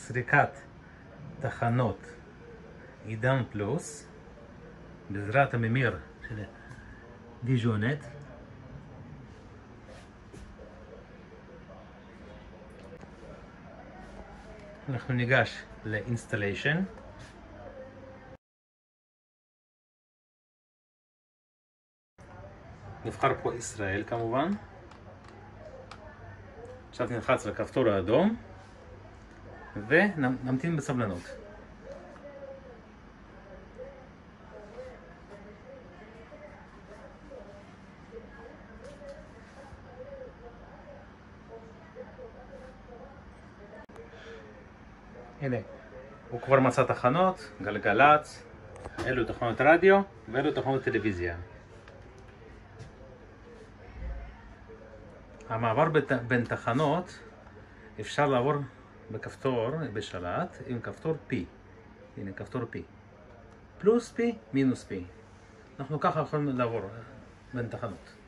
סריקת תחנות עידן פלוס בעזרת הממיר של דיז'ונט. אנחנו ניגש לאינסטליישן. נבחר פה ישראל כמובן. עכשיו נלחץ על הכפתור האדום ונמתין בסבלנות. הנה, הוא כבר מצא תחנות, גלגלצ, אלו תחנות רדיו ואלו תחנות טלוויזיה. המעבר בין תחנות אפשר לעבור בכפתור, בשלט, עם כפתור P. הנה, כפתור P. פלוס P, מינוס P. אנחנו ככה יכולים לעבור בין תחנות.